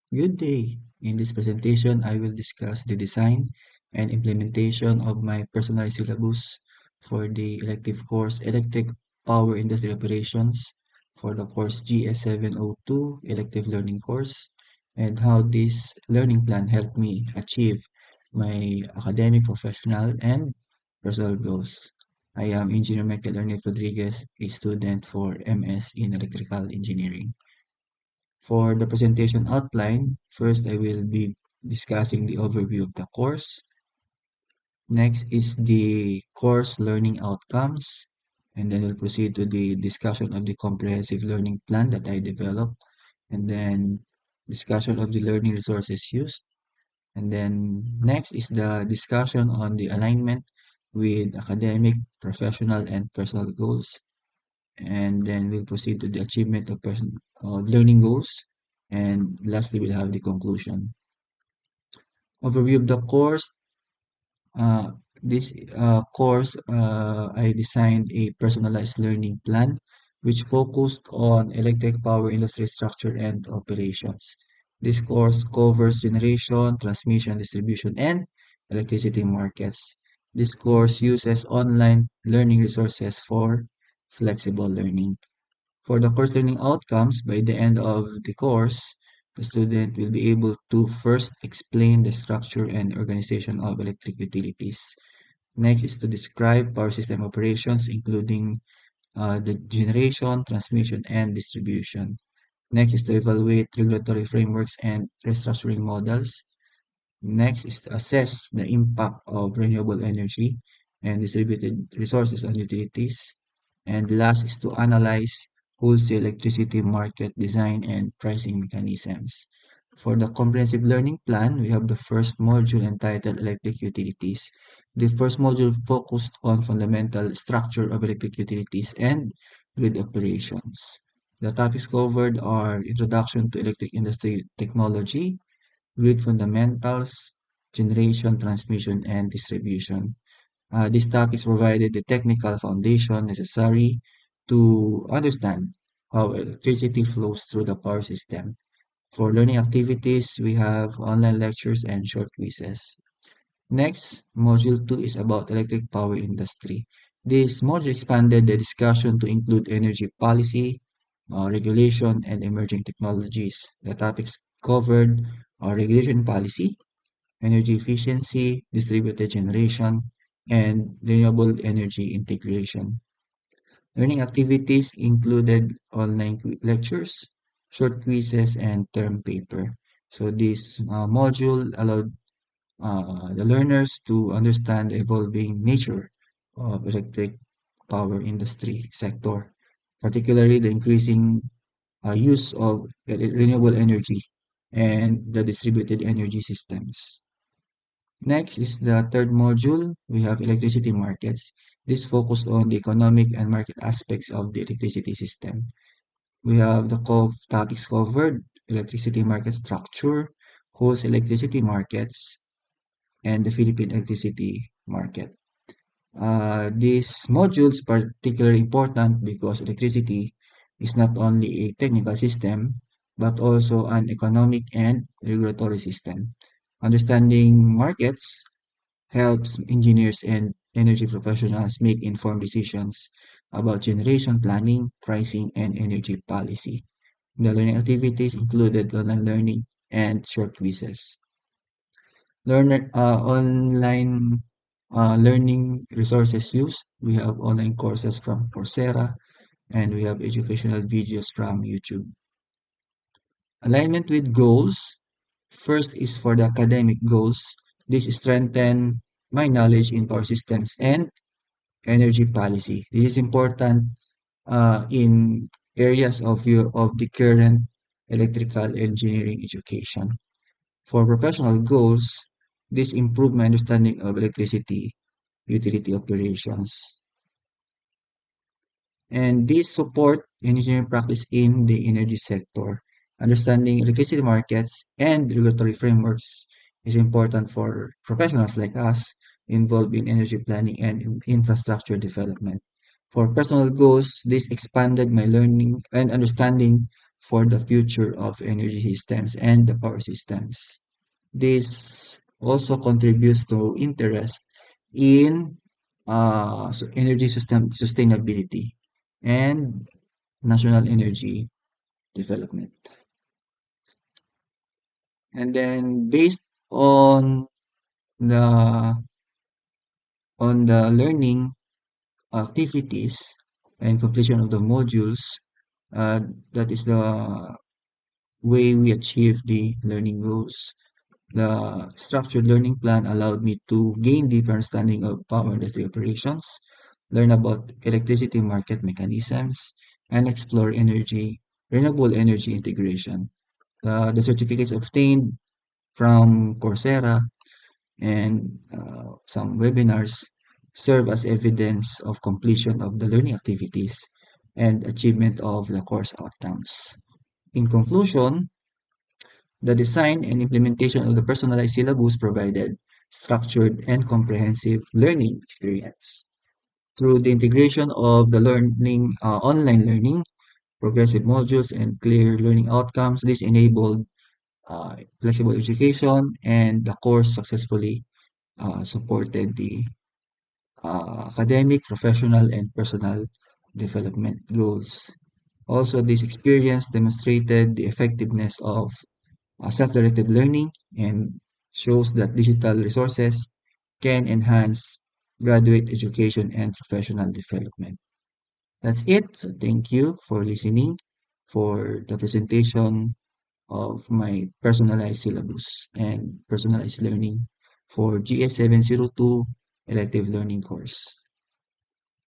Good day. In this presentation, I will discuss the design and implementation of my personalized syllabus for the elective course Electric Power Industry Operations for the course GS702 Elective Learning Course, and how this learning plan helped me achieve my academic, professional, and personal goals. I am Engineer Michael Ernest Rodriguez, a student for MS in Electrical Engineering. For the presentation outline, first I will be discussing the overview of the course. Next is the course learning outcomes, and then we'll proceed to the discussion of the comprehensive learning plan that I developed, and then discussion of the learning resources used, and then next is the discussion on the alignment with academic, professional, and personal goals, and then we'll proceed to the achievement of learning goals, and lastly we'll have the conclusion. Overview of the course. uh, this course, I designed a personalized learning plan which focused on electric power industry structure and operations. This course covers generation, transmission, distribution, and electricity markets. This course uses online learning resources for flexible learning. For the course learning outcomes, by the end of the course, the student will be able to first explain the structure and organization of electric utilities. Next is to describe power system operations, including the generation, transmission, and distribution. Next is to evaluate regulatory frameworks and restructuring models. Next is to assess the impact of renewable energy and distributed resources on utilities. And last is to analyze wholesale electricity market design and pricing mechanisms. For the comprehensive learning plan, we have the first module entitled Electric Utilities. The first module focused on fundamental structure of electric utilities and grid operations. The topics covered are Introduction to Electric Industry Technology, Grid fundamentals, generation, transmission, and distribution. These topics provided the technical foundation necessary to understand how electricity flows through the power system. For learning activities, we have online lectures and short quizzes. Next, Module 2 is about electric power industry. This module expanded the discussion to include energy policy, regulation, and emerging technologies. The topics covered are regulation policy, energy efficiency, distributed generation, and renewable energy integration. Learning activities included online lectures, short quizzes, and term paper. So this module allowed the learners to understand the evolving nature of electric power industry sector, particularly the increasing use of renewable energy and the distributed energy systems. Next is the third module. We have electricity markets. This focused on the economic and market aspects of the electricity system. We have the topics covered: electricity market structure, host electricity markets, and the Philippine electricity market. This module is particularly important because electricity is not only a technical system, but also an economic and regulatory system. Understanding markets helps engineers and energy professionals make informed decisions about generation planning, pricing, and energy policy. The learning activities included online learning and short quizzes. Online learning resources used. We have online courses from Coursera, and we have educational videos from YouTube. Alignment with goals. First is for the academic goals. This strengthen my knowledge in power systems and energy policy. This is important in areas of the current electrical engineering education. For professional goals, this improve my understanding of electricity utility operations. And this support engineering practice in the energy sector. Understanding electricity markets and regulatory frameworks is important for professionals like us involved in energy planning and infrastructure development. For personal goals, this expanded my learning and understanding for the future of energy systems and the power systems. This also contributes to interest in energy system sustainability and national energy development. And then based on the learning activities and completion of the modules, uh, that is the way we achieve the learning goals. The structured learning plan allowed me to gain deeper understanding of power industry operations, learn about electricity market mechanisms, and explore renewable energy integration. The certificates obtained from Coursera and some webinars serve as evidence of completion of the learning activities and achievement of the course outcomes. In conclusion, the design and implementation of the personalized syllabus provided structured and comprehensive learning experience. Through the integration of the online learning, progressive modules, and clear learning outcomes, this enabled flexible education, and the course successfully supported the academic, professional, and personal development goals. Also, this experience demonstrated the effectiveness of self-directed learning and shows that digital resources can enhance graduate education and professional development. That's it. So thank you for listening for the presentation of my personalized syllabus and personalized learning for GS702 Elective Learning Course.